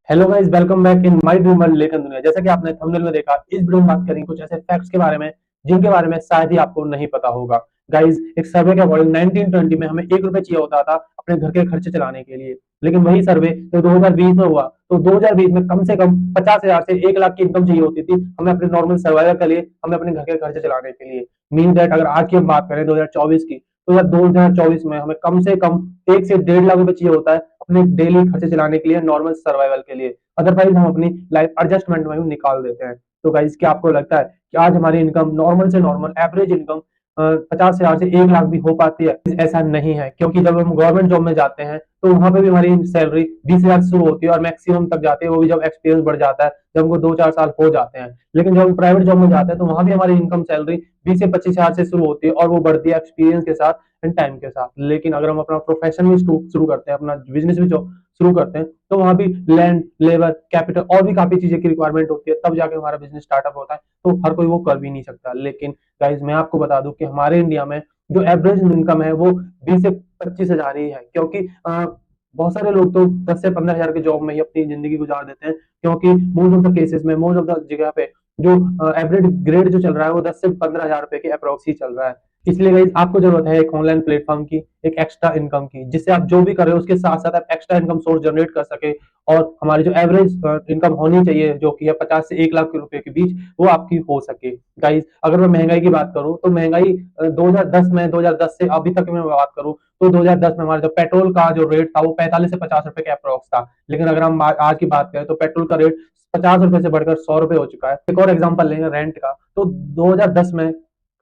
Hello guys, welcome back in my dream world लेखन दुनिया। जैसा कि आपने थंबनेल में देखा, इस वीडियो में बात करेंगे कुछ ऐसे फैक्ट्स के बारे में जिनके बारे में शायद ही आपको नहीं पता होगा। गाइस, एक सर्वे के अकॉर्डिंग 1920 में हमें 1 रुपए चाहिए होता था अपने घर के खर्चे चलाने के लिए, लेकिन वही सर्वे जो 2020 में हुआ, तो 2020 में कम से कम 50,000 से 1 लाख की इनकम चाहिए होती थी हमें अपने नॉर्मल सर्वाइवल के लिए, हमें अपने घर के खर्चे चलाने के लिए। मीन दैट अगर आज की हम बात करें 2024 की, तो यार 2024 में हमें कम से कम 1 से 1.5 लाख रुपए चाहिए होता है अपने डेली खर्चे चलाने के लिए, नॉर्मल सर्वाइवल के लिए। अदरवाइज हम अपनी लाइफ एडजस्टमेंट में निकाल देते हैं। तो गाइस, क्या आपको लगता है कि आज हमारी इनकम नॉर्मल से नॉर्मल एवरेज इनकम 50,000 से 1 लाख भी हो पाती है? ऐसा नहीं है, क्योंकि जब हम गवर्नमेंट जॉब में जाते हैं तो वहां पे भी हमारी सैलरी 20,000 से शुरू होती है और मैक्सिमम तक जाती है, वो भी जब एक्सपीरियंस बढ़ जाता है, जब हमको 2-4 साल हो जाते हैं। लेकिन जब हम प्राइवेट जॉब में जाते हैं तो वहां भी हमारी इनकम सैलरी 20 से 25,000 से शुरू होती है और वो बढ़ती है एक्सपीरियंस के साथ एंड टाइम के साथ। लेकिन अगर हम अपना प्रोफेशन भी शुरू करते हैं, अपना बिजनेस भी शुरू करते हैं, तो वहां भी लैंड, लेबर, कैपिटल और भी काफी चीजें की रिक्वायरमेंट होती है, तब जाके हमारा बिजनेस स्टार्टअप होता है। तो हर कोई वो कर भी नहीं सकता। लेकिन गाइज, मैं आपको बता दूं कि हमारे इंडिया में जो एवरेज इनकम है वो 20 से 25,000 ही है, क्योंकि बहुत सारे लोग तो 10 से 15 हजार के जॉब में ही अपनी जिंदगी गुजार देते हैं, क्योंकि मोस्ट ऑफ द केसेस में, मोस्ट ऑफ द जगह पे जो एवरेज ग्रेड जो चल रहा है वो 10 से 15 हजार रुपए के अप्रोक्स ही चल रहा है। इसलिए गाइस, आपको जरूरत है एक ऑनलाइन प्लेटफॉर्म की, एक एक्स्ट्रा इनकम की, जिससे आप जो भी कर रहे हो उसके साथ साथ आप एक्स्ट्रा इनकम सोर्स जनरेट कर सके और हमारी जो एवरेज इनकम होनी चाहिए, जो कि है 50 से 1 लाख रुपए के बीच, वो आपकी हो सके। गाइस, अगर मैं महंगाई की बात करूं तो महंगाई 2010 से अभी तक मैं बात करूं तो 2010 में हमारा जो पेट्रोल का जो रेट था वो 45 से 50 रुपए के अप्रोक्स था। लेकिन अगर हम आज की बात करें तो पेट्रोल का रेट 50 रुपए से बढ़कर 100 रुपए हो चुका है। एक और एग्जांपल लेंगे रेंट का, तो 2010 में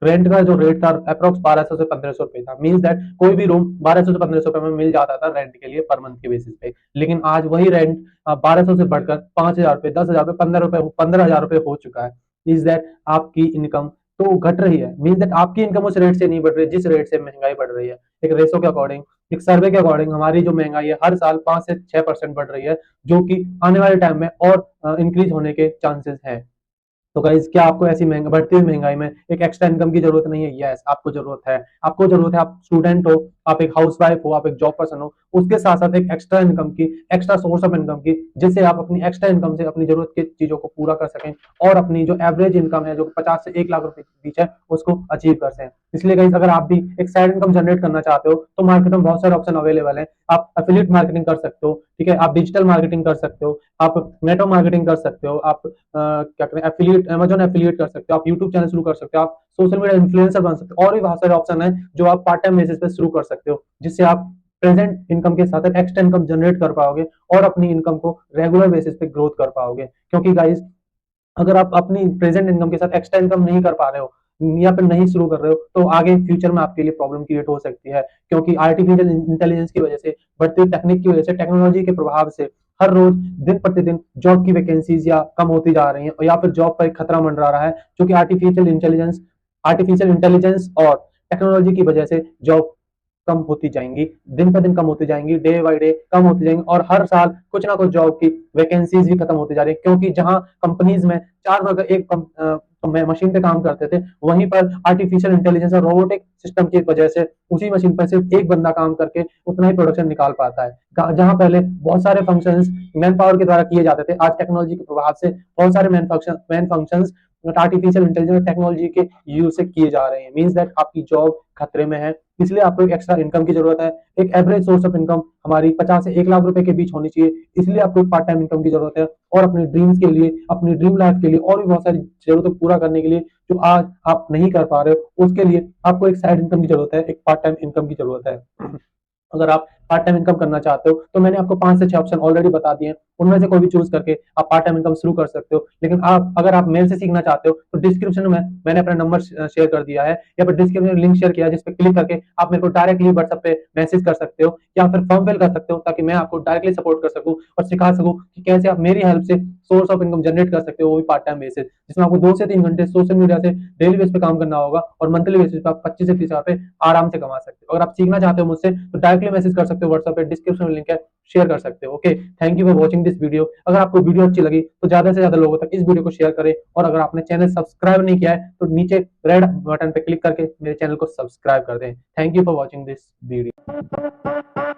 रेंट का जो रेट था अप्रोक्स 1200 से 1500 रुपए था। मीन्स दैट कोई भी रूम 1200 से 1500 रुपए में मिल जाता था रेंट के लिए पर मंथ के बेसिस पे। लेकिन आज वही रेंट 1200 से बढ़कर 5,000 रुपए, 10,000 रुपए, 15 रुपए, 15,000 रुपए हो चुका है। इज दैट आपकी इनकम तो घट रही है? मीन्स दैट आपकी इनकम उस रेट से नहीं बढ़ रही जिस रेट से महंगाई बढ़ रही है। एक रेशो के अकॉर्डिंग, एक सर्वे के अकॉर्डिंग हमारी जो महंगाई है हर साल 5 से 6% बढ़ रही है, जो कि आने वाले टाइम में और इंक्रीज होने के चांसेस हैं। तो गाइस, क्या आपको ऐसी बढ़ती हुई महंगाई में एक एक्स्ट्रा इनकम की जरूरत नहीं है? यस, आपको जरूरत है। आपको जरूरत है, आप स्टूडेंट हो, आप एक हाउसवाइफ हो, आप एक जॉब पर्सन हो, उसके साथ साथ एक एक्स्ट्रा इनकम की, एक्स्ट्रा सोर्स ऑफ इनकम की, जिससे आप अपनी एक्स्ट्रा इनकम से अपनी जरूरत की चीजों को पूरा कर सकें और अपनी जो एवरेज इनकम है जो 50 से 1 लाख रुपए के बीच है उसको अचीव कर सकें। इसलिए गाइस, अगर आप भी एक साइड इनकम जनरेट करना चाहते हो तो मार्केट में बहुत सारे ऑप्शन अवेलेबल है। आप एफिलिएट मार्केटिंग कर सकते हो, ठीक है, आप डिजिटल मार्केटिंग कर सकते हो, आप नेटवर्क मार्केटिंग कर सकते हो, आप क्या कहते हैं एफिलिएट, अमेजन एफिलिएट कर सकते हो, आप यूट्यूब चैनल शुरू कर सकते हो, आप सोशल मीडिया इन्फ्लुएंसर बन सकते हो, और भी बहुत सारे ऑप्शन है जो आप पार्ट टाइम बेसिस पे शुरू कर सकते हो, जिससे आप प्रेजेंट इनकम के साथ एक्स्ट्रा इनकम जनरेट कर पाओगे और अपनी इनकम को रेगुलर बेसिस पे ग्रोथ कर पाओगे। क्योंकि गाइस, अगर आप अपनी प्रेजेंट इनकम के साथ एक्स्ट्रा इनकम नहीं कर पा रहे हो या फिर नहीं शुरू कर रहे हो, तो आगे फ्यूचर में आपके लिए प्रॉब्लम क्रिएट हो सकती है। क्योंकि आर्टिफिशियल इंटेलिजेंस की वजह से, बढ़ती हुई टेक्निक की वजह से, टेक्नोलॉजी के प्रभाव से हर रोज दिन प्रतिदिन जॉब की वैकेंसीज या कम होती जा रही हैं, या फिर जॉब पर एक खतरा मंडरा रहा है, क्योंकि आर्टिफिशियल इंटेलिजेंस और टेक्नोलॉजी की वजह से जॉब कम होती जाएंगी, दिन पर दिन कम होती जाएंगी, डे बाय डे कम होती जाएंगी, और हर साल कुछ ना कुछ जॉब की वैकेंसीज भी खत्म होती जा रही है। क्योंकि जहां कंपनीज में 4 वर्कर एक मशीन पे काम करते थे, वहीं पर आर्टिफिशियल इंटेलिजेंस और रोबोटिक सिस्टम की वजह से उसी मशीन पर सिर्फ एक बंदा काम करके उतना ही प्रोडक्शन निकाल पाता है। जहां पहले बहुत सारे फंक्शंस मैन पावर के द्वारा किए जाते थे, आज टेक्नोलॉजी के प्रभाव से बहुत सारे man functions artificial intelligence technology के यूज से किए जा रहे हैं। मीन्स दैट आपकी जॉब खतरे में है। इसलिए आपको एक एक्स्ट्रा इनकम की जरूरत है। एक एवरेज सोर्स ऑफ इनकम हमारी 50 से 1 लाख रुपए के बीच होनी चाहिए। इसलिए आपको एक पार्ट टाइम इनकम की जरूरत है, और अपने ड्रीम्स के लिए, अपनी ड्रीम लाइफ के लिए, और भी बहुत सारी जरूरतों को पूरा करने के लिए जो आज आप नहीं कर पा रहे हो, उसके लिए आपको एक साइड इनकम की जरूरत है, एक पार्ट टाइम इनकम की जरूरत है। अगर आप पार्ट टाइम इनकम करना चाहते हो तो मैंने आपको 5 से 6 ऑप्शन ऑलरेडी बता दिए हैं, उनमें से कोई भी चूज करके आप पार्ट टाइम इनकम शुरू कर सकते हो। लेकिन अगर आप मेरे से सीखना चाहते हो तो डिस्क्रिप्शन में मैंने अपना नंबर शेयर कर दिया है, या फिर डिस्क्रिप्शन में लिंक शेयर किया है, जिस पे क्लिक करके आप मेरे को डायरेक्टली व्हाट्सएप पे मैसेज कर सकते हो या फिर फॉर्म फिल कर सकते हो, ताकि मैं आपको डायरेक्टली सपोर्ट कर सकूं और सिखा सकूं कि कैसे आप मेरी हेल्प से सोर्स ऑफ इनकम जनरेट कर सकते हो, वो भी पार्ट टाइम बेसिस, जिसमें आपको 2 से 3 घंटे सोशल मीडिया से डेली बेस पे काम करना होगा, और मंथली बेसिस पे आप 25 से 30 हजार आराम से कमा सकते हो। अगर आप सीखना चाहते हो मुझसे तो डायरेक्टली मैसेज कर सकते हो व्हाट्सएप पे, डिस्क्रिप्शन में लिंक है, शेयर कर सकते हो। Okay, thank you for watching this video. अगर आपको वीडियो अच्छी लगी तो ज्यादा से ज्यादा लोगों तक इस वीडियो को शेयर करें, और अगर आपने चैनल सब्सक्राइब नहीं किया है तो नीचे रेड बटन पे क्लिक करके मेरे चैनल को सब्सक्राइब कर दें। Thank you for watching this video.